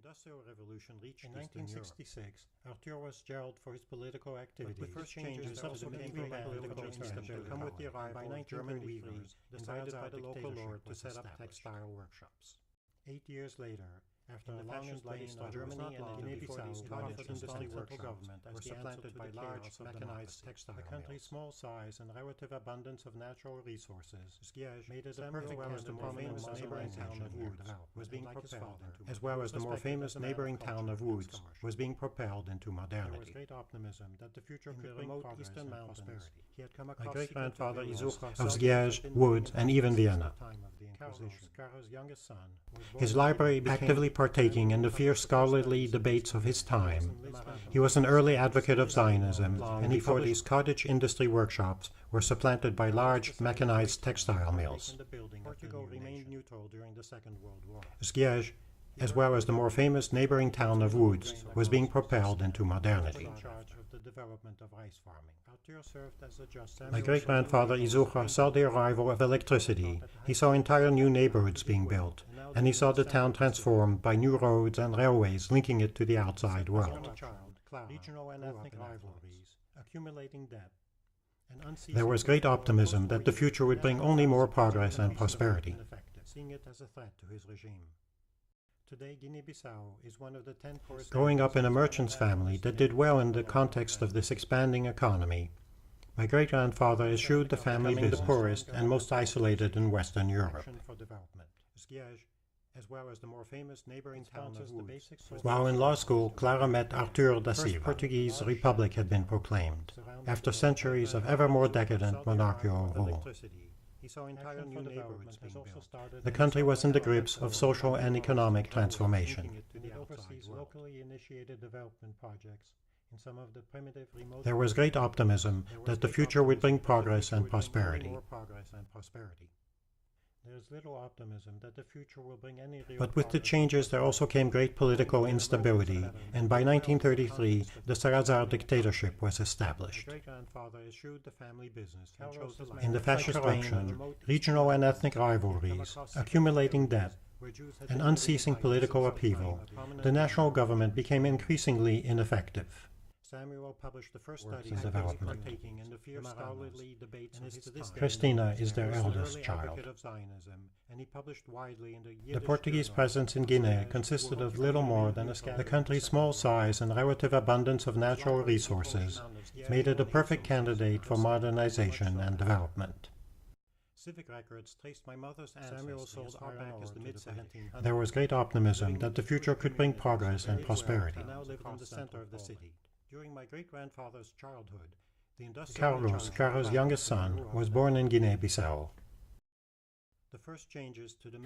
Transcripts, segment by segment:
Industrial Revolution reached in 1966, Arthur was jailed for his political activities. But with first changes also became political instability come with the arrival of German weavers decided by the local lord to set up textile workshops. 8 years later, after a long and bloody struggle, Germany and Guinea-Bissau's cottage industry workshops were supplanted by large mechanized textile mills. The country's small size and relative abundance of natural resources made it a perfect candidate for the more famous neighboring town of Woods was being propelled, as well as the more famous neighboring town of Woods was being propelled into modernity. There was great optimism that the future could bring progress and prosperity. My great-grandfather Izucha of Zgierz, Woods, and even Vienna. Carol's youngest son, his library actively partaking in the fierce scholarly debates of his time. He was an early advocate of Zionism, and before these cottage industry workshops were supplanted by large mechanized textile mills. Portugal remained neutral during the Second World War. Zgierz, as well as the more famous neighboring town of Woods, was being propelled into modernity. My great-grandfather Izucha saw the arrival of electricity. He saw entire new neighborhoods being built, and he saw the town transformed by new roads and railways linking it to the outside world. Regional and ethnic rivalries, accumulating debt, there was great optimism that the future would bring only more progress and prosperity. Seeing it as a threat to his regime. Today, Guinea-Bissau is one of the 10 poorest. Growing up in a merchant's family that did well in the context of this expanding economy, my great-grandfather eschewed the family business, the poorest and most isolated in Western Europe. As well as the more famous neighboring town of Woods. While in law school, Clara met Arthur da Silva. The Portuguese Republic had been proclaimed, after centuries of ever more decadent monarchical rule. He saw entire new neighborhoods being built. The country was in the grips of social and economic transformation. There was great optimism that the future would bring progress and prosperity. There's little optimism that the future will bring any real. But with the changes there also came great political instability, and by 1933 the Salazar dictatorship was established. In the fascist corruption, regional and ethnic rivalries, accumulating debt, and unceasing political upheaval, the national government became increasingly ineffective. Samuel published the first studies in development. Cristina is their eldest child. The Portuguese presence in Guinea consisted of little more than the country's small size and relative abundance of natural resources made it a perfect candidate for modernization and development. Civic records traced my mother's ancestry There was great optimism that the future could bring progress and prosperity. During my great-grandfather's childhood, Carlos' youngest son, was born in Guinea-Bissau.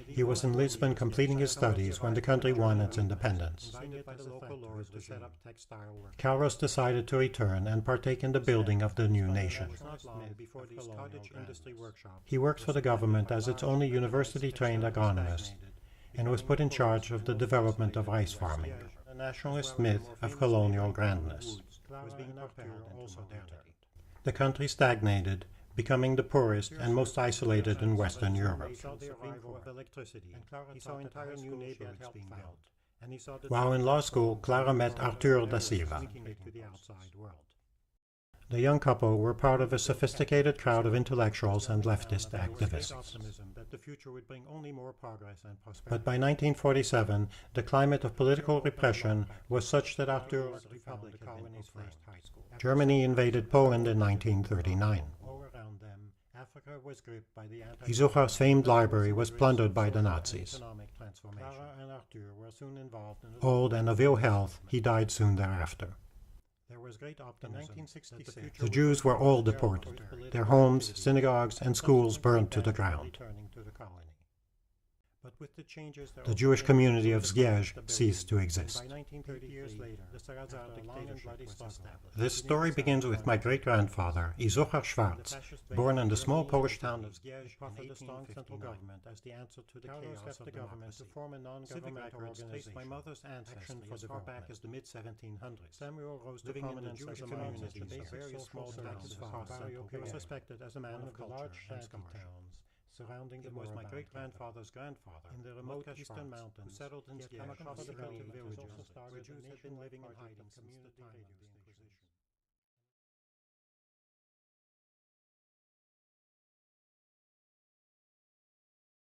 He was in Lisbon completing his studies when the country won its independence. Carlos decided to return and partake in the building of the new nation. He worked for the government as its only university-trained agronomist and was put in charge of the development of rice farming. A nationalist myth of colonial grandness. The country stagnated, becoming the poorest and most isolated in Western Europe. While in law school, Clara met Arthur da Silva. The young couple were part of a sophisticated crowd of intellectuals and leftist activists. But by 1947, the climate of political repression was such that Arthur Germany invaded Poland in 1939. Izucha's famed library was plundered by the Nazis. Old and of ill health, he died soon thereafter. The Jews were all deported, their homes, synagogues, and schools burned to the ground. The Jewish community of Zgierz ceased to exist. This story begins with my great-grandfather, Izucha Schwarz, born in the small Polish town of Zgierz in 1859. As the answer to the chaos of the government to form a non-governmental organization. My mother's ancestry as far back as the mid-1700s. Samuel rose to prominence as a community of very small towns. He was respected as a man of culture and scholarship. surrounding the my great-grandfather's grandfather in the remote eastern mountains, who settled in Skierz, across the villages where Jews had been living in hiding since the time of the